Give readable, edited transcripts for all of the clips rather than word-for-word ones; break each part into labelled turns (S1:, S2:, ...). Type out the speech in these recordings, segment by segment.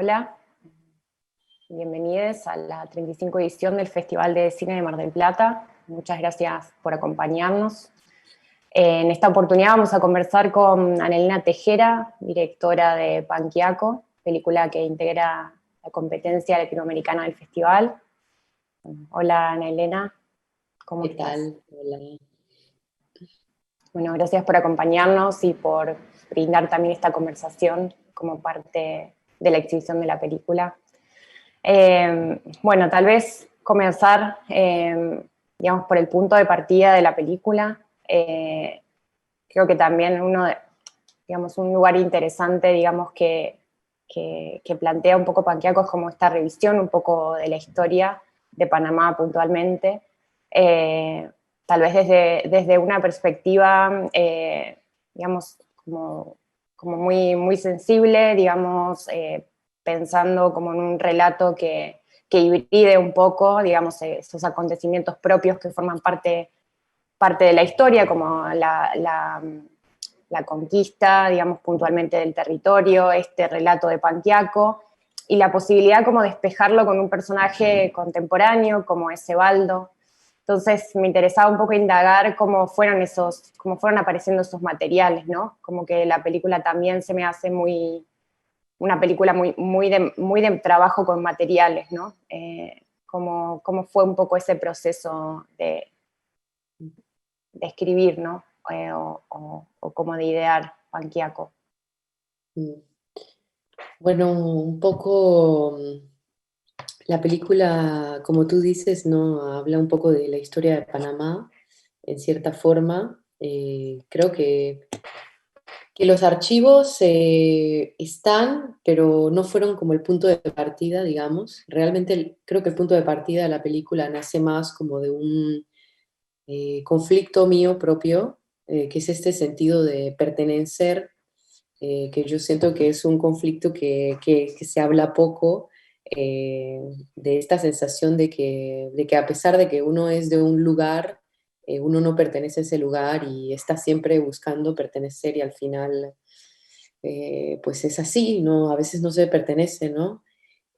S1: Hola, bienvenidos a la 35 edición del Festival de Cine de Mar del Plata. Muchas gracias por acompañarnos. En esta oportunidad vamos a conversar con Anelina Tejera, directora de Panquiaco, película que integra la competencia latinoamericana del festival. Hola, Anelina, ¿cómo
S2: ¿Qué
S1: estás?
S2: tal? Hola.
S1: Bueno, gracias por acompañarnos y por brindar también esta conversación como parte de la exhibición de la película. Bueno, tal vez comenzar, digamos, por el punto de partida de la película. Creo que también digamos, un lugar interesante, digamos, que plantea un poco Panquiaco es como esta revisión un poco de la historia de Panamá puntualmente. Tal vez desde una perspectiva, digamos, como muy sensible, digamos, pensando como en un relato que hibride un poco, digamos, esos acontecimientos propios que forman parte de la historia, como la conquista, digamos, puntualmente del territorio, este relato de Panquiaco, y la posibilidad como de despejarlo con un personaje contemporáneo como es Ebaldo. Entonces me interesaba un poco indagar cómo fueron apareciendo esos materiales, ¿no? Como que la película también se me hace una película muy de trabajo con materiales, ¿no? Cómo fue un poco ese proceso de escribir, ¿no? O como de idear Panquiaco.
S2: Mm. Bueno, un poco la película, como tú dices, ¿no? Habla un poco de la historia de Panamá, en cierta forma. Creo que los archivos están, pero no fueron como el punto de partida, digamos. Realmente creo que el punto de partida de la película nace más como de un conflicto mío propio, que es este sentido de pertenecer, que yo siento que es un conflicto que se habla poco, de esta sensación de que a pesar de que uno es de un lugar, uno no pertenece a ese lugar y está siempre buscando pertenecer y al final, pues es así, ¿no? A veces no se pertenece, ¿no?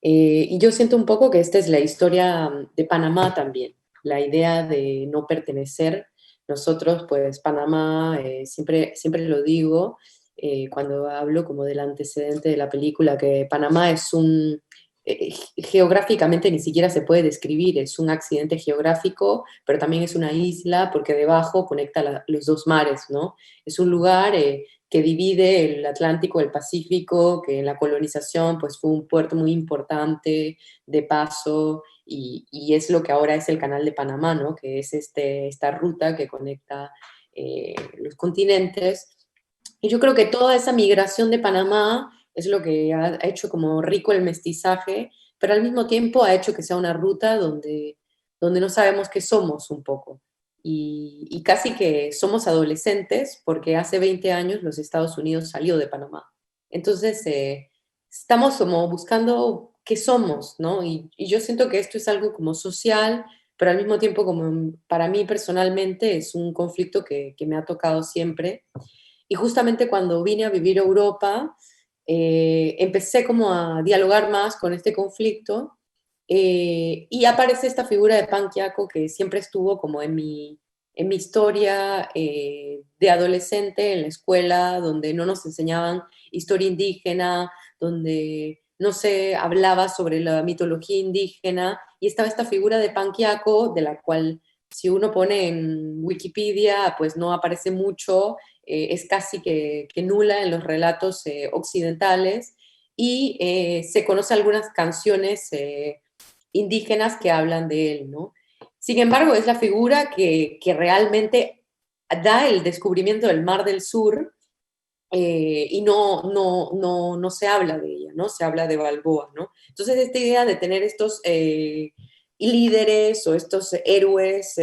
S2: Y yo siento un poco que esta es la historia de Panamá también, la idea de no pertenecer. Nosotros, pues Panamá, siempre lo digo cuando hablo como del antecedente de la película, que Panamá es geográficamente ni siquiera se puede describir, es un accidente geográfico, pero también es una isla porque debajo conecta los dos mares, ¿no? Es un lugar que divide el Atlántico del Pacífico, que en la colonización pues fue un puerto muy importante de paso y es lo que ahora es el Canal de Panamá, ¿no? Que es esta ruta que conecta los continentes. Y yo creo que toda esa migración de Panamá es lo que ha hecho como rico el mestizaje, pero al mismo tiempo ha hecho que sea una ruta donde no sabemos qué somos un poco. Y casi que somos adolescentes porque hace 20 años los Estados Unidos salió de Panamá. Entonces, estamos como buscando qué somos, ¿no? Y yo siento que esto es algo como social, pero al mismo tiempo como para mí personalmente es un conflicto que me ha tocado siempre. Y justamente cuando vine a vivir a Europa, empecé como a dialogar más con este conflicto, y aparece esta figura de Panquiaco que siempre estuvo como en mi historia de adolescente en la escuela, donde no nos enseñaban historia indígena, donde no se hablaba sobre la mitología indígena, y estaba esta figura de Panquiaco, de la cual si uno pone en Wikipedia, pues no aparece mucho, es casi que nula en los relatos occidentales, y se conocen algunas canciones indígenas que hablan de él, ¿no? Sin embargo, es la figura que realmente da el descubrimiento del Mar del Sur, y no se habla de ella, ¿no? Se habla de Balboa, ¿no? Entonces, esta idea de tener estos líderes o estos héroes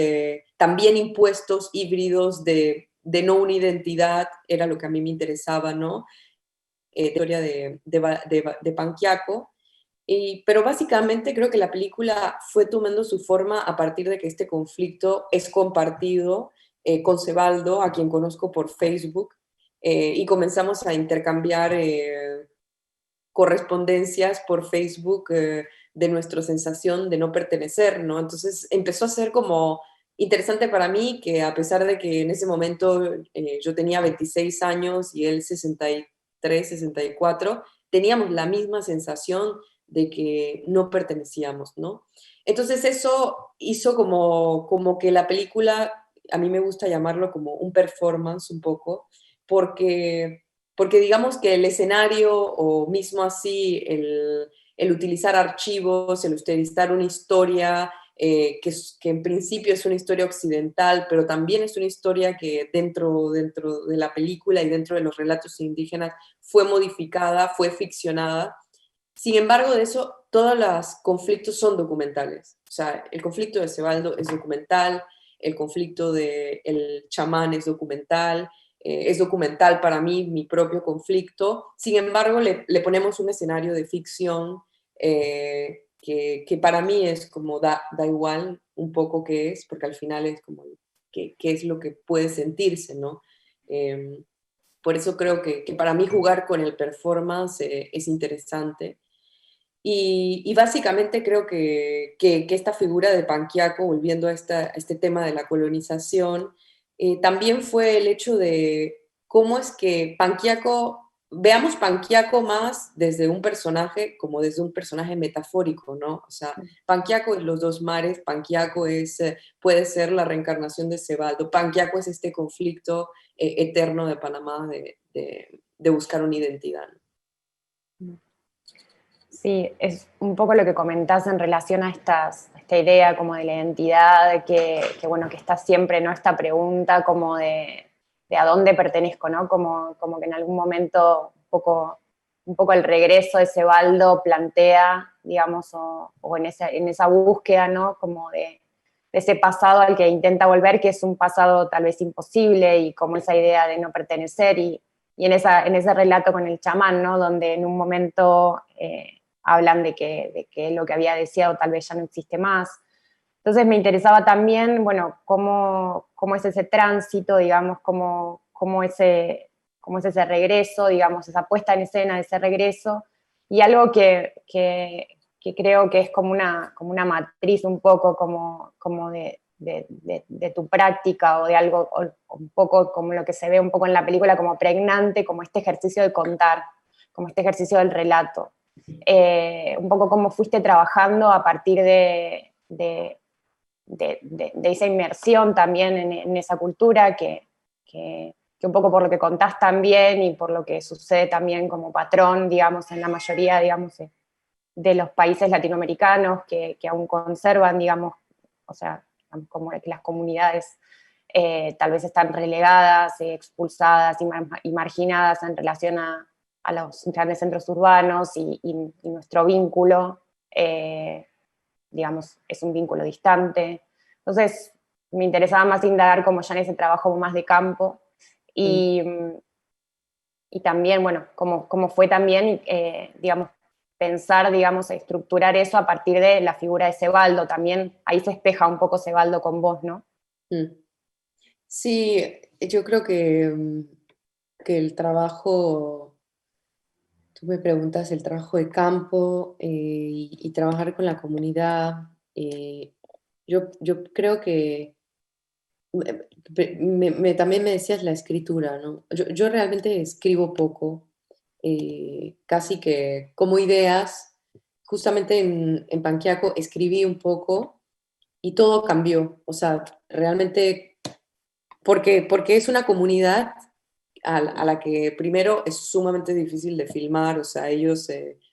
S2: también impuestos, híbridos de no una identidad, era lo que a mí me interesaba, ¿no? La historia de Panquiaco. Pero básicamente creo que la película fue tomando su forma a partir de que este conflicto es compartido con Sebaldo, a quien conozco por Facebook, y comenzamos a intercambiar correspondencias por Facebook de nuestra sensación de no pertenecer, ¿no? Entonces empezó a ser como interesante para mí que a pesar de que en ese momento yo tenía 26 años y él 63, 64, teníamos la misma sensación de que no pertenecíamos, ¿no? Entonces eso hizo como que la película, a mí me gusta llamarlo como un performance un poco, porque, porque digamos que el escenario o mismo así el utilizar archivos, el utilizar una historia que en principio es una historia occidental, pero también es una historia que dentro de la película y dentro de los relatos indígenas fue modificada, fue ficcionada. Sin embargo, de eso, todos los conflictos son documentales. O sea, el conflicto de Cebaldo es documental, el conflicto del chamán es documental para mí, mi propio conflicto. Sin embargo, le ponemos un escenario de ficción que para mí es como da igual un poco qué es, porque al final es como qué es lo que puede sentirse, ¿no? Eh, por eso creo que para mí jugar con el performance es interesante. Y básicamente creo que esta figura de Panquiaco, volviendo a este tema de la colonización, también fue el hecho de cómo es que Panquiaco, veamos Panquiaco más desde un personaje, como desde un personaje metafórico, ¿no? O sea, Panquiaco es los dos mares, Panquiaco puede ser la reencarnación de Cebaldo, Panquiaco es este conflicto eterno de Panamá de buscar una identidad, ¿no?
S1: Sí, es un poco lo que comentás en relación a esta idea como de la identidad, bueno, que está siempre, ¿no? Esta pregunta como de a dónde pertenezco, ¿no? Como que en algún momento un poco el regreso de Cebaldo plantea, digamos, o en esa búsqueda, ¿no? Como de ese pasado al que intenta volver, que es un pasado tal vez imposible, y como esa idea de no pertenecer, y en ese relato con el chamán, ¿no? Donde en un momento hablan de que lo que había deseado tal vez ya no existe más. Entonces me interesaba también, bueno, cómo es ese tránsito, digamos, cómo es ese regreso, digamos, esa puesta en escena de ese regreso, y algo que creo que es como una matriz un poco como de tu práctica o de algo, o un poco como lo que se ve un poco en la película como pregnante, como este ejercicio de contar, como este ejercicio del relato. Un poco cómo fuiste trabajando a partir de esa inmersión también en esa cultura, que un poco por lo que contás también y por lo que sucede también como patrón, digamos, en la mayoría, digamos, de los países latinoamericanos que aún conservan, digamos, o sea, como que las comunidades tal vez están relegadas, expulsadas y marginadas en relación a los grandes centros urbanos, y nuestro vínculo, digamos, es un vínculo distante. Entonces, me interesaba más indagar como ya en ese trabajo más de campo,
S2: Mm.
S1: y, y también, bueno, cómo fue también, digamos, pensar, digamos, estructurar eso a partir de la figura de Cebaldo. También ahí se espeja un poco Cebaldo con vos, ¿no?
S2: Mm. Sí, yo creo que el trabajo, tú me preguntas, el trabajo de campo y trabajar con la comunidad, yo creo que también me decías la escritura, ¿no? Yo realmente escribo poco, casi que como ideas, justamente en Panquiaco escribí un poco y todo cambió, o sea, realmente porque es una comunidad a la que primero es sumamente difícil de filmar, o sea, ellos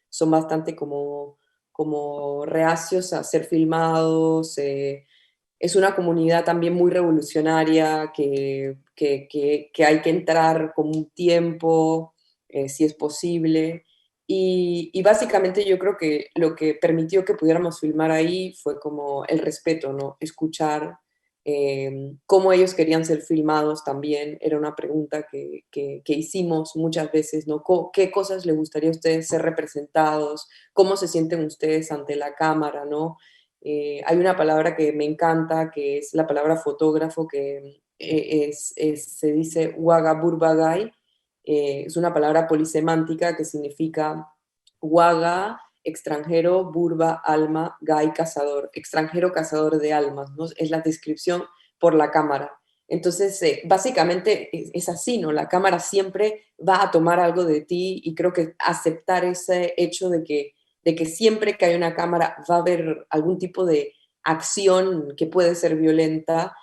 S2: son bastante como reacios a ser filmados. Es una comunidad también muy revolucionaria que hay que entrar con un tiempo, si es posible. Y básicamente yo creo que lo que permitió que pudiéramos filmar ahí fue como el respeto, ¿no? Escuchar cómo ellos querían ser filmados también, era una pregunta que hicimos muchas veces, ¿no? ¿Qué cosas les gustaría a ustedes ser representados? ¿Cómo se sienten ustedes ante la cámara, ¿no? Hay una palabra que me encanta, que es la palabra fotógrafo, que se dice wagaburbagay, es una palabra polisemántica que significa Waga, extranjero, Burba, alma, Gay, cazador, extranjero, cazador de almas, ¿no? Es la descripción por la cámara. Entonces, básicamente es así, ¿no? La cámara siempre va a tomar algo de ti y creo que aceptar ese hecho de que siempre que hay una cámara va a haber algún tipo de acción que puede ser violenta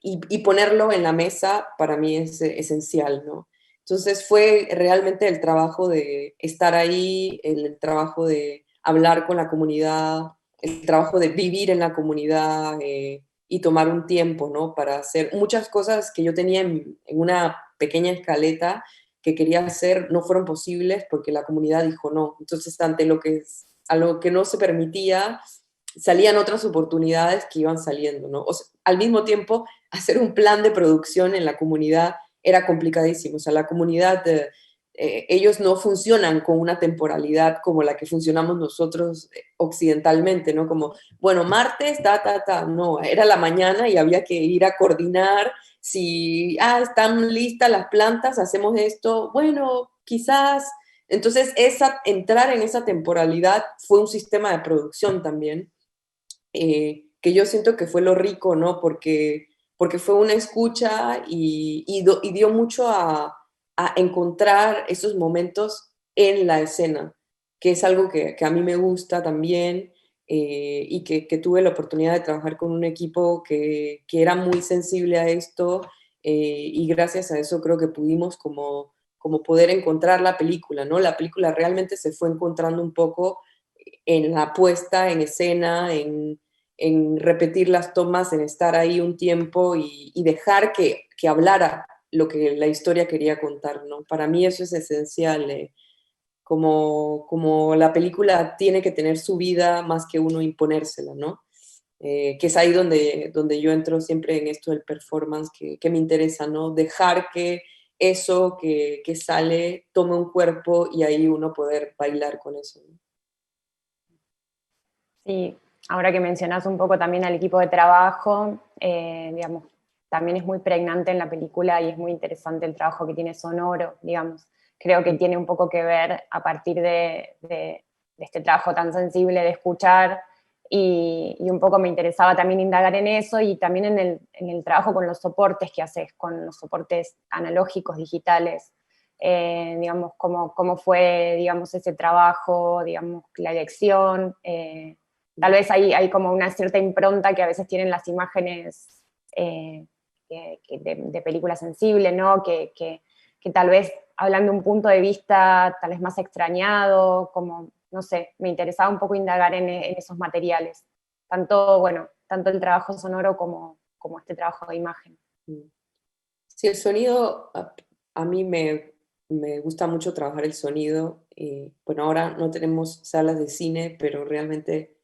S2: y ponerlo en la mesa para mí es esencial, ¿no? Entonces fue realmente el trabajo de estar ahí, el trabajo de hablar con la comunidad, el trabajo de vivir en la comunidad y tomar un tiempo, ¿no? Para hacer muchas cosas que yo tenía en una pequeña escaleta que quería hacer no fueron posibles porque la comunidad dijo no. Entonces, ante a lo que no se permitía, salían otras oportunidades que iban saliendo, ¿no? O sea, al mismo tiempo, hacer un plan de producción en la comunidad era complicadísimo. O sea, la comunidad, ellos no funcionan con una temporalidad como la que funcionamos nosotros occidentalmente, ¿no? Como, bueno, martes, no, era la mañana y había que ir a coordinar si, están listas las plantas, hacemos esto, bueno, quizás. Entonces, entrar en esa temporalidad fue un sistema de producción también que yo siento que fue lo rico, ¿no? Porque fue una escucha y dio mucho a encontrar esos momentos en la escena, que es algo que a mí me gusta también y que tuve la oportunidad de trabajar con un equipo que era muy sensible a esto y gracias a eso creo que pudimos como poder encontrar la película, ¿no? La película realmente se fue encontrando un poco en la puesta en escena, en repetir las tomas, en estar ahí un tiempo y dejar que hablara lo que la historia quería contar, ¿no? Para mí eso es esencial, como la película tiene que tener su vida más que uno imponérsela, ¿no? Que es ahí donde yo entro siempre en esto del performance, que me interesa, ¿no? Dejar que eso que sale tome un cuerpo y ahí uno poder bailar con eso, ¿no?
S1: Sí, ahora que mencionas un poco también al equipo de trabajo, digamos, también es muy pregnante en la película y es muy interesante el trabajo que tiene sonoro, digamos. Creo que tiene un poco que ver a partir de este trabajo tan sensible de escuchar y un poco me interesaba también indagar en eso y también en el trabajo con los soportes que haces, con los soportes analógicos, digitales. Digamos, cómo fue, digamos, ese trabajo, digamos, la elección, tal vez hay como una cierta impronta que a veces tienen las imágenes de película sensible, ¿no? Que tal vez hablan de un punto de vista tal vez más extrañado, como, no sé, me interesaba un poco indagar en esos materiales. Tanto, bueno, tanto el trabajo sonoro como este trabajo de imagen.
S2: Sí, el sonido, a mí me gusta mucho trabajar el sonido. Bueno, ahora no tenemos salas de cine, pero realmente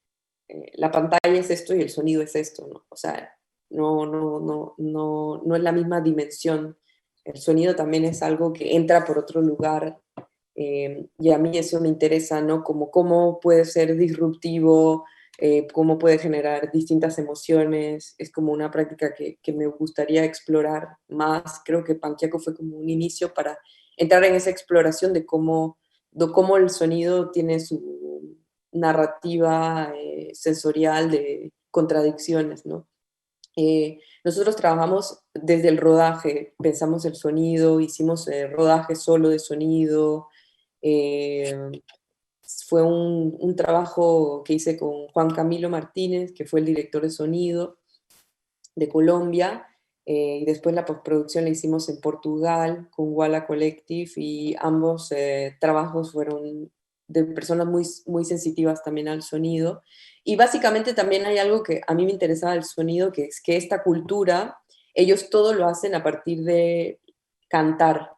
S2: la pantalla es esto y el sonido es esto, ¿no? O sea, no es la misma dimensión. El sonido también es algo que entra por otro lugar y a mí eso me interesa, ¿no? Como cómo puede ser disruptivo, cómo puede generar distintas emociones. Es como una práctica que me gustaría explorar más. Creo que Panquiaco fue como un inicio para entrar en esa exploración de cómo el sonido tiene su narrativa sensorial de contradicciones, ¿no? Nosotros trabajamos desde el rodaje, pensamos el sonido, hicimos rodaje solo de sonido, eh, fue un trabajo que hice con Juan Camilo Martínez, que fue el director de sonido de Colombia, y después la postproducción la hicimos en Portugal con Wala Collective y ambos trabajos fueron de personas muy sensitivas también al sonido. Y básicamente también hay algo que a mí me interesaba del sonido, que es que esta cultura, ellos todo lo hacen a partir de cantar.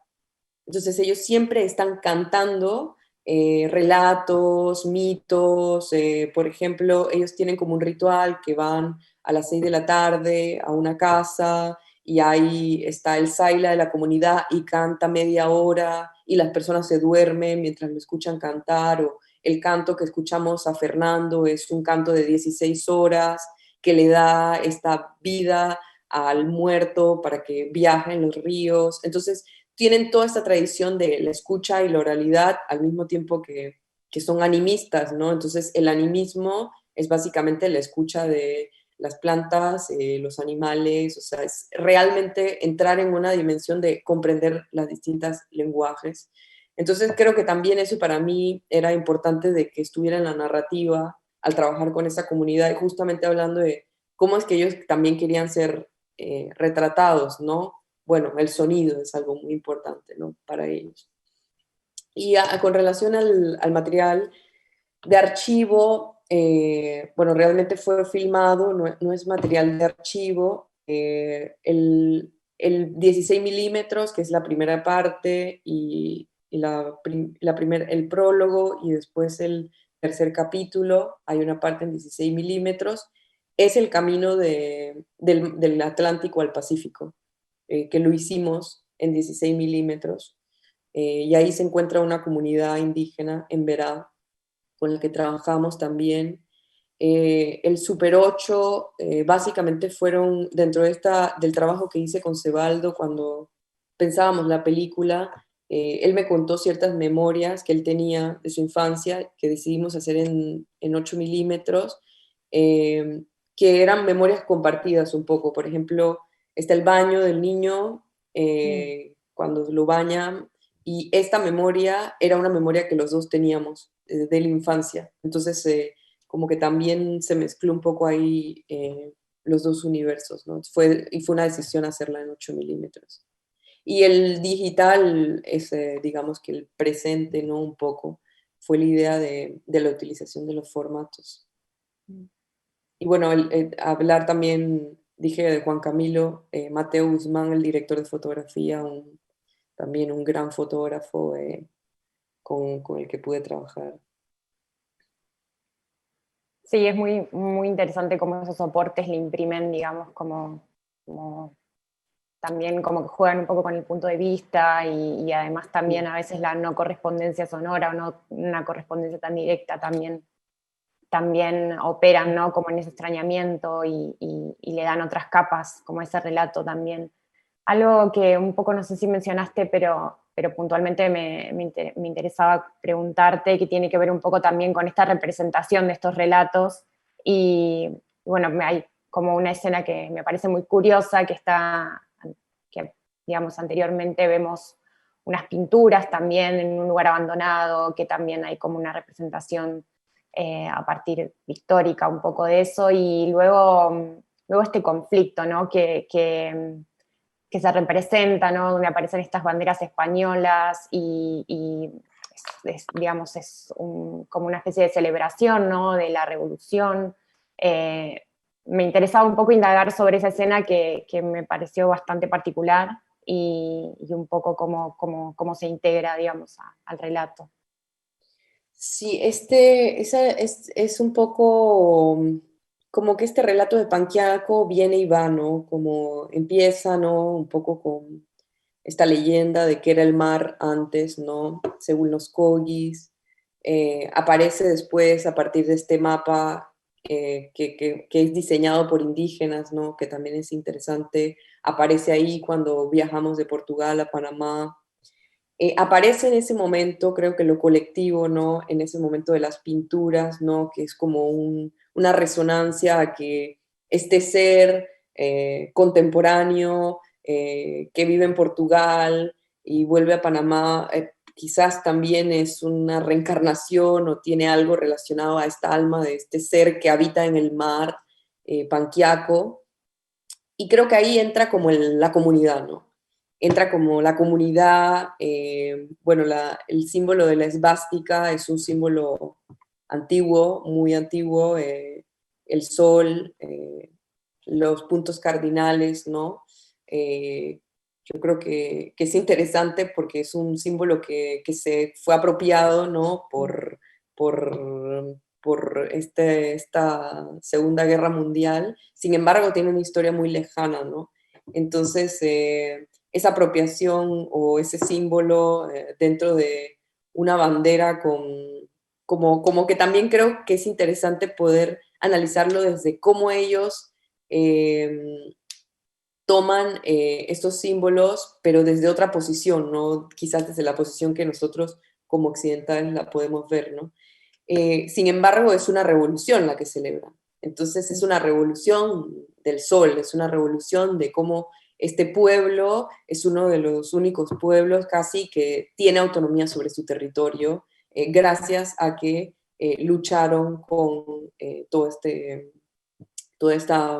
S2: Entonces ellos siempre están cantando relatos, mitos, por ejemplo, ellos tienen como un ritual que van a las 6 de la tarde a una casa y ahí está el saila de la comunidad y canta media hora y las personas se duermen mientras lo escuchan cantar o el canto que escuchamos a Fernando es un canto de 16 horas que le da esta vida al muerto para que viaje en los ríos. Entonces, tienen toda esta tradición de la escucha y la oralidad al mismo tiempo que que son animistas, ¿no? Entonces el animismo es básicamente la escucha de las plantas, los animales, o sea, es realmente entrar en una dimensión de comprender las distintas lenguajes. Entonces creo que también eso para mí era importante de que estuviera en la narrativa al trabajar con esa comunidad y justamente hablando de cómo es que ellos también querían ser retratados, ¿no? Bueno, el sonido es algo muy importante, ¿no? Para ellos. Y con relación al material de archivo, bueno, realmente fue filmado, no es material de archivo. El 16 milímetros, que es la primera parte, y el prólogo, y después el tercer capítulo, hay una parte en 16 milímetros, es el camino del Atlántico al Pacífico, que lo hicimos en 16 milímetros. Y ahí se encuentra una comunidad indígena en Verá, con la que trabajamos también. El Super 8 básicamente fueron dentro del trabajo que hice con Cebaldo cuando pensábamos la película. Él me contó ciertas memorias que él tenía de su infancia que decidimos hacer en 8 milímetros, que eran memorias compartidas un poco. Por ejemplo, está el baño del niño cuando lo bañan, y esta memoria era una memoria que los dos teníamos de la infancia. Entonces, como que también se mezcló un poco ahí los dos universos, ¿no? Y fue una decisión hacerla en 8 milímetros. Y el digital es, digamos que el presente, ¿no? Un poco. Fue la idea de la utilización de los formatos. Y bueno, hablar también, dije, de Juan Camilo, Mateo Guzmán, el director de fotografía, también un gran fotógrafo con el que pude trabajar.
S1: Sí, es muy, muy interesante cómo esos soportes le imprimen, digamos, como también como que juegan un poco con el punto de vista y además también a veces la no correspondencia sonora o no una correspondencia tan directa también operan, ¿no? Como en ese extrañamiento y le dan otras capas, como ese relato también. Algo que un poco no sé si mencionaste, pero puntualmente me interesaba preguntarte, que tiene que ver un poco también con esta representación de estos relatos. Y bueno, hay como una escena que me parece muy curiosa, que digamos anteriormente vemos unas pinturas también en un lugar abandonado, que también hay como una representación a partir histórica un poco de eso, y luego este conflicto, ¿no? Que se representa, ¿no? Donde aparecen estas banderas españolas y digamos, como una especie de celebración, ¿no? De la revolución. Me interesaba un poco indagar sobre esa escena que me pareció bastante particular y un poco cómo se integra, digamos, al relato.
S2: Sí, esa es un poco como que este relato de Panquiaco viene y va, ¿no? Como empieza, ¿no? Un poco con esta leyenda de que era el mar antes, ¿no? Según los Kogis. Aparece después a partir de este mapa que es diseñado por indígenas, ¿no? Que también es interesante. Aparece ahí cuando viajamos de Portugal a Panamá. Aparece en ese momento, creo que lo colectivo, ¿no? En ese momento de las pinturas, ¿no? Que es como una resonancia a que este ser contemporáneo que vive en Portugal y vuelve a Panamá, quizás también es una reencarnación o tiene algo relacionado a esta alma de este ser que habita en el mar, Panquiaco. Y creo que ahí entra como la comunidad, ¿no? Entra como la comunidad, bueno, el símbolo de la esvástica es un símbolo antiguo, muy antiguo, el sol, los puntos cardinales, ¿no? Yo creo que es interesante porque es un símbolo que se fue apropiado, ¿no? Por esta Segunda Guerra Mundial. Sin embargo, tiene una historia muy lejana, ¿no? Entonces, esa apropiación o ese símbolo dentro de una bandera como que también creo que es interesante poder analizarlo desde cómo ellos toman estos símbolos, pero desde otra posición, ¿no? Quizás desde la posición que nosotros como occidentales la podemos ver, ¿no? Sin embargo, es una revolución la que celebra. Entonces es una revolución del sol, es una revolución de cómo este pueblo es uno de los únicos pueblos casi que tiene autonomía sobre su territorio, gracias a que lucharon con todo este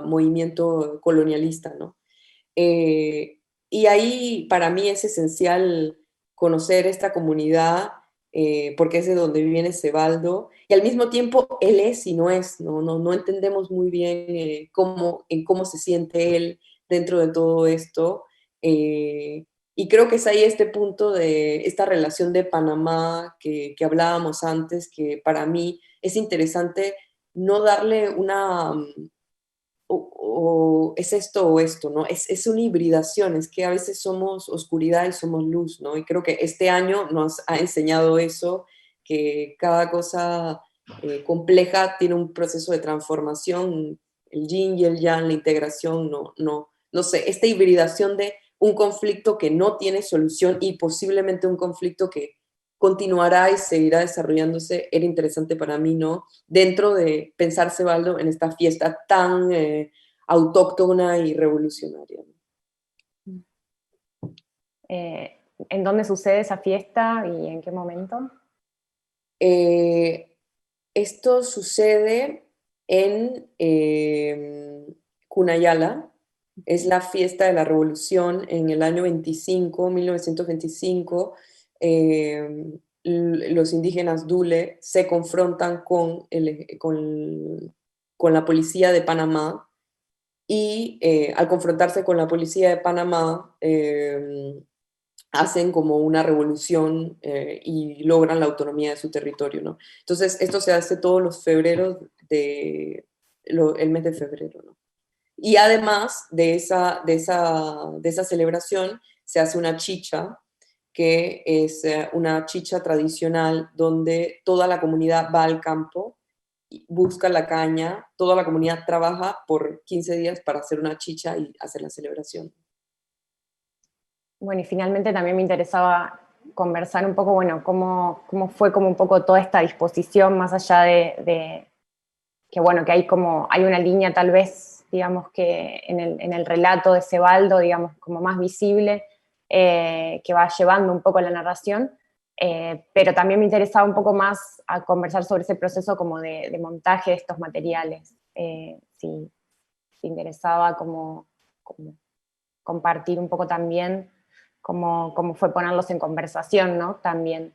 S2: movimiento colonialista, ¿no? Eh, y ahí para mí es esencial conocer esta comunidad, porque es de donde viene Cebaldo, y al mismo tiempo él es y no es, no entendemos muy bien cómo se siente él dentro de todo esto. Y creo que es ahí este punto de esta relación de Panamá que hablábamos antes, que para mí es interesante no darle una o es esto o esto, ¿no? Es una hibridación, es que a veces somos oscuridad y somos luz, ¿no? Y creo que este año nos ha enseñado eso, que cada cosa compleja tiene un proceso de transformación, el yin y el yang, la integración, no sé, esta hibridación de un conflicto que no tiene solución y posiblemente un conflicto que continuará y seguirá desarrollándose, era interesante para mí, ¿no? Dentro de pensar Cebaldo en esta fiesta tan autóctona y revolucionaria.
S1: ¿En dónde sucede esa fiesta y en qué momento?
S2: Esto sucede en Cunayala, es la fiesta de la revolución en el año 1925. Los indígenas Dule se confrontan con la policía de Panamá y al confrontarse con la policía de Panamá hacen como una revolución y logran la autonomía de su territorio, ¿no? Entonces, esto se hace todos los febreros el mes de febrero, ¿no? Y además de esa celebración se hace una chicha, que es una chicha tradicional donde toda la comunidad va al campo, busca la caña, toda la comunidad trabaja por 15 días para hacer una chicha y hacer la celebración.
S1: Bueno, y finalmente también me interesaba conversar un poco, bueno, cómo fue como un poco toda esta disposición, más allá de que, bueno, que hay una línea tal vez, digamos, que en el relato de Cebaldo, digamos, como más visible, que va llevando un poco la narración, pero también me interesaba un poco más a conversar sobre ese proceso como de montaje de estos materiales, si interesaba como compartir un poco también cómo fue ponerlos en conversación, ¿no? También.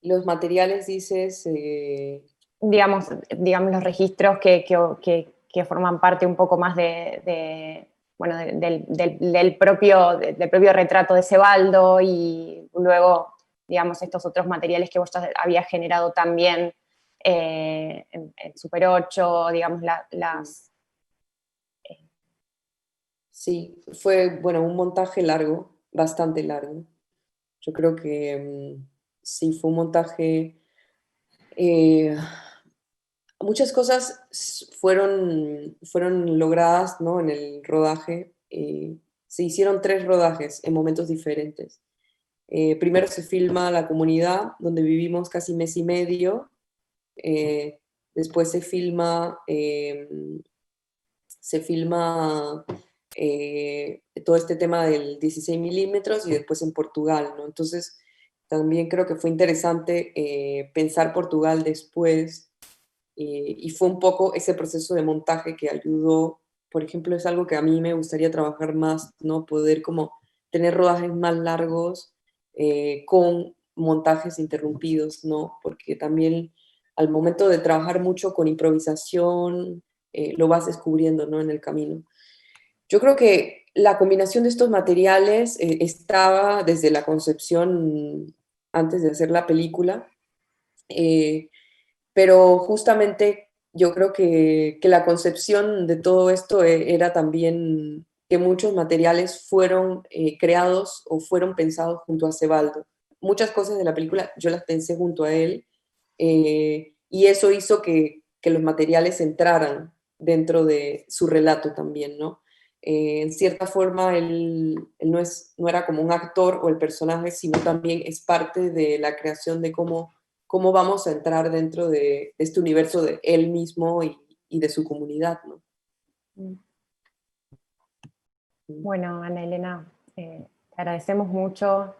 S2: Los materiales, dices,
S1: Digamos los registros que forman parte un poco más bueno, del propio retrato de Cebaldo y luego, digamos, estos otros materiales que vos ya habías generado también en Super 8, digamos,
S2: sí, fue, bueno, un montaje largo, bastante largo. Yo creo que sí, fue un montaje. eh, Muchas cosas fueron logradas, ¿no? En el rodaje. Se hicieron 3 rodajes en momentos diferentes. Primero se filma la comunidad, donde vivimos casi mes y medio. Eh, Después se filma todo este tema del 16 milímetros y después en Portugal, ¿no? Entonces, también creo que fue interesante pensar Portugal después, y fue un poco ese proceso de montaje que ayudó. Por ejemplo, es algo que a mí me gustaría trabajar más, ¿no? Poder como tener rodajes más largos con montajes interrumpidos, ¿no? Porque también al momento de trabajar mucho con improvisación, lo vas descubriendo, ¿no? En el camino. Yo creo que la combinación de estos materiales estaba desde la concepción antes de hacer la película, eh, pero justamente yo creo que la concepción de todo esto era también que muchos materiales fueron creados o fueron pensados junto a Cebaldo. Muchas cosas de la película yo las pensé junto a él, y eso hizo que los materiales entraran dentro de su relato también, ¿no? En cierta forma, él no era como un actor o el personaje, sino también es parte de la creación de cómo vamos a entrar dentro de este universo de él mismo y de su comunidad, ¿no?
S1: Mm. Bueno, Ana Elena, te agradecemos mucho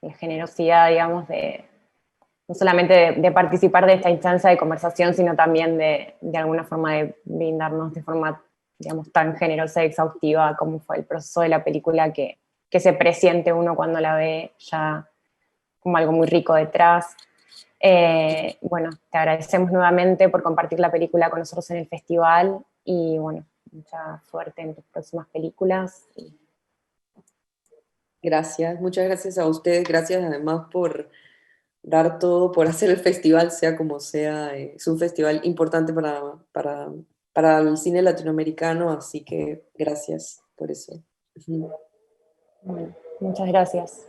S1: la generosidad, digamos, no solamente de participar de esta instancia de conversación, sino también de alguna forma de brindarnos de forma, digamos, tan generosa y exhaustiva como fue el proceso de la película, que se presiente uno cuando la ve ya como algo muy rico detrás. Bueno, te agradecemos nuevamente por compartir la película con nosotros en el festival y bueno, mucha suerte en tus próximas películas.
S2: Gracias, muchas gracias a ustedes, gracias además por dar todo, por hacer el festival, sea como sea. Es un festival importante para el cine latinoamericano, así que gracias por eso.
S1: Bueno, muchas gracias.